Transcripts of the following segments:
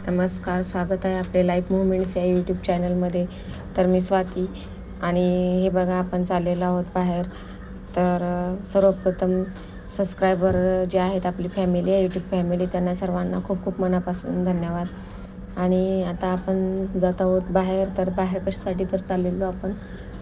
नमस्कार, स्वागत आहे आपले लाईफ मुवमेंट्स या यूट्यूब चॅनलमध्ये. तर मी स्वाती आणि हे बघा आपण चाललेलो आहोत बाहेर. तर सर्वप्रथम सबस्क्रायबर जे आहेत आपली फॅमिली आहे, यूट्यूब फॅमिली, त्यांना सर्वांना खूप खूप मनापासून धन्यवाद. आणि आता आपण जात आहोत बाहेर. तर बाहेर कशासाठी तर चाललेलो आपण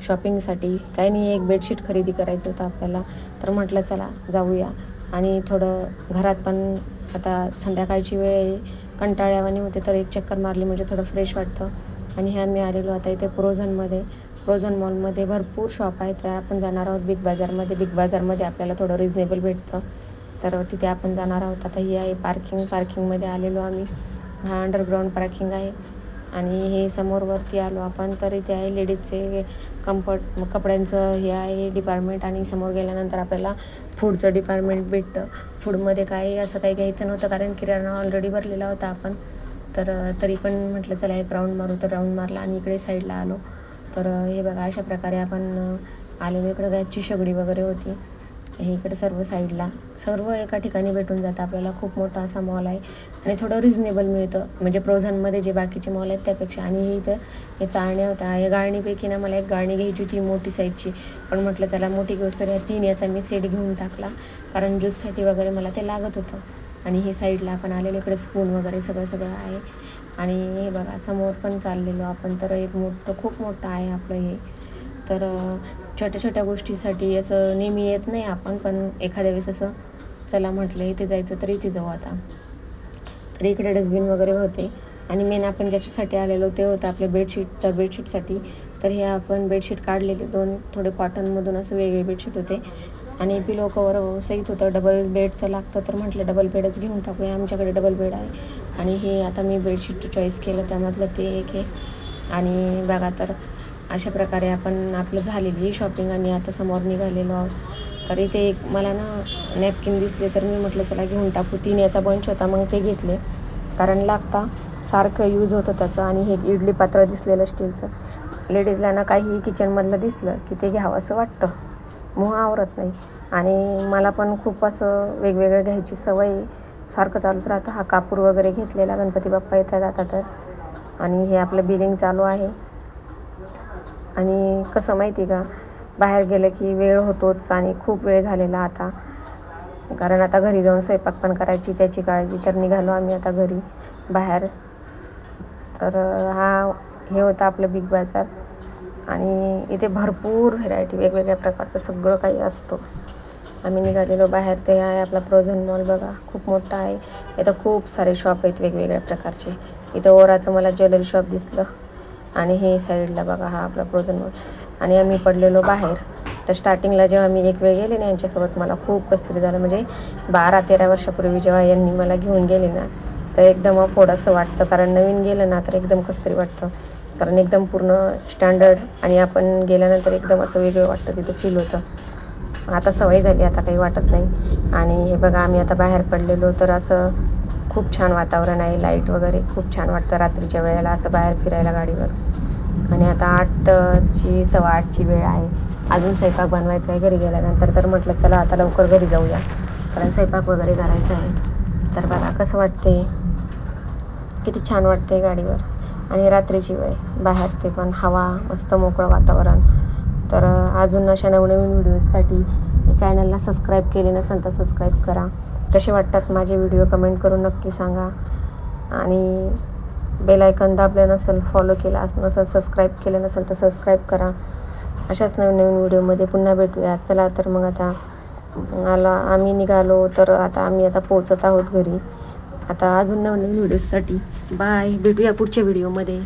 शॉपिंगसाठी. काही नाही, एक बेडशीट खरेदी करायचं होतं आपल्याला. तर म्हटलं चला जाऊया. आणि थोडं घरात पण आता संध्याकाळची वेळ कंटाळ्यावानी होते, तर एक चक्कर मारली म्हणजे थोडं फ्रेश वाटतं. आणि हे आम्ही आलेलो आता इथे प्रोझन मॉलमध्ये भरपूर शॉप आहेत. तर आपण जाणार आहोत बिग बाजारमध्ये आपल्याला थोडं रिजनेबल भेटतं. तर तिथे आपण जाणार आहोत. आता ही आहे पार्किंगमध्ये आलेलो आम्ही. हा अंडरग्राऊंड पार्किंग आहे. आणि हे समोरवरती आलो आपण. तर इथे आहे लेडीजचे कपड्यांचं हे आहे डिपार्टमेंट. आणि समोर गेल्यानंतर आपल्याला फूडचं डिपार्टमेंट भेटतं. फूडमध्ये काही असं काही घ्यायचं नव्हतं, कारण किराणा ऑलरेडी भरलेला होता आपण. तर तरी पण म्हटलं चला एक राऊंड मारू. तर राऊंड मारला आणि इकडे साईडला आलो. तर हे बघा अशा प्रकारे आपण आलेलो. इकडं गॅसची शेगडी वगैरे होती. हे इकडे सर्व एका ठिकाणी भेटून जातं आपल्याला. खूप मोठा असा मॉल आहे आणि थोडं रिजनेबल मिळतं, म्हणजे प्रोझनमध्ये जे बाकीचे मॉल आहेत त्यापेक्षा. आणि हे इथं हे चाळण्या होत्या. या गाळणीपैकी ना मला एक गाळणी घ्यायची होती मोठी साईजची, पण म्हटलं चला मोठी घेऊस तर या 3 याचा मी सेट घेऊन टाकला, कारण ज्यूससाठी वगैरे मला ते लागत होतं. आणि हे साईडला आपण आलेलो, इकडे स्पून वगैरे सगळं आहे. आणि हे बघा समोर पण चाललेलो आपण. तर एक खूप मोठं आहे आपलं हे. तर छोट्या गोष्टीसाठी असं नेहमी येत नाही आपण, पण एखाद्या वेळेस असं चला म्हटलं इथे जायचं तर इथे जाऊ आता. तर इकडे डस्टबिन वगैरे होते. आणि मेन आपण ज्याच्यासाठी आलेलो ते होतं आपले बेडशीट. तर बेडशीटसाठी तर हे आपण बेडशीट काढलेले 2 थोडे कॉटनमधून असं वेगळे बेडशीट होते. आणि पिलो कवर सहित होतं. डबल बेडचं लागतं, तर म्हटलं डबल बेडच घेऊन टाकूया, आमच्याकडे डबल बेड आहे. आणि हे आता मी बेडशीट चॉईस केलं, त्यामधलं ते एक आहे. आणि बघा तर अशा प्रकारे आपण आपलं झालेली शॉपिंग आणि आता समोर निघालेलो आहोत. तर इथे एक मला ना नॅपकिन दिसले, तर मी म्हटलं चला घेऊन टाकू. 3 याचा बंच होता, मग ते घेतले, कारण सारखं यूज होतं त्याचं. आणि हे इडली पात्र दिसलेलं स्टीलचं. लेडीजला ना काही किचनमधलं दिसलं की ते घ्यावं असं वाटतं, मोह आवरत नाही. आणि मला पण खूप असं वेगवेगळं घ्यायची सवय सारखं चालूच राहतं. हा कापूर वगैरे घेतलेला, गणपती बाप्पा येतात आता तर. आणि हे आपलं बिलिंग चालू आहे. आणि कसं माहिती का, बाहेर गेलं की वेळ होतोच आणि खूप वेळ झालेला आता, कारण आता घरी जाऊन स्वयंपाक पण करायची, त्याची काळजी. तर निघालो आम्ही आता घरी बाहेर. तर हे होतं आपलं बिग बाजार. आणि इथे भरपूर व्हेरायटी, वेगवेगळ्या प्रकारचं सगळं काही असतं. आम्ही निघालेलो बाहेर. ते आहे आपला प्रोझन मॉल. बघा खूप मोठा आहे. इथं खूप सारे शॉप आहेत वेगवेगळ्या प्रकारचे. इथं ओराचं मला ज्वेलरी शॉप दिसलं. आणि हे साईडला बघा हा आपला प्रोझन मॉल. आणि आम्ही पडलेलो बाहेर. तर स्टार्टिंगला जेव्हा मी एक वेळ गेले ना यांच्यासोबत, मला खूप कसतरी झालं. म्हणजे 12-13 वर्षापूर्वी जेव्हा यांनी मला घेऊन गेले ना, तर एकदम अफोर्ड असं वाटतं, कारण नवीन गेलं ना तर एकदम कसतरी वाटतं, कारण एकदम पूर्ण स्टँडर्ड. आणि आपण गेल्यानंतर एकदम असं वेगळं वाटतं, तिथं फील होतं. आता सवय झाली, आता काही वाटत नाही. आणि हे बघा आम्ही आता बाहेर पडलेलो. तर असं खूप छान वातावरण आहे, लाईट वगैरे खूप छान वाटतं रात्रीच्या वेळेला असं बाहेर फिरायला गाडीवर. आणि आता 8:15ची वेळ आहे. अजून स्वयंपाक बनवायचा आहे घरी गेल्यानंतर. तर म्हटलं चला आता लवकर घरी जाऊया, कारण स्वयंपाक वगैरे करायचा आहे. तर बघा कसं वाटते, किती छान वाटते गाडीवर. आणि रात्रीची वेळ बाहेर, ते पण हवा, मस्त मोकळं वातावरण. तर अजून अशा नवनवीन व्हिडिओजसाठी चॅनलला सबस्क्राईब केले नसेल तर सबस्क्राईब करा. कसे वाटतात माझे व्हिडिओ कमेंट करून नक्की सांगा. आणि बेल आयकॉन दाबलं नसेल, फॉलो केला नसेल, सबस्क्राईब केलं नसेल तर सबस्क्राईब करा. अशाच नवीन पुन्हा भेटूया. चला तर मग आता आम्ही निघालो. तर आता आम्ही पोहोचत आहोत घरी. आता अजून नवीन व्हिडिओसाठी बाय, भेटूया पुढच्या व्हिडिओमध्ये.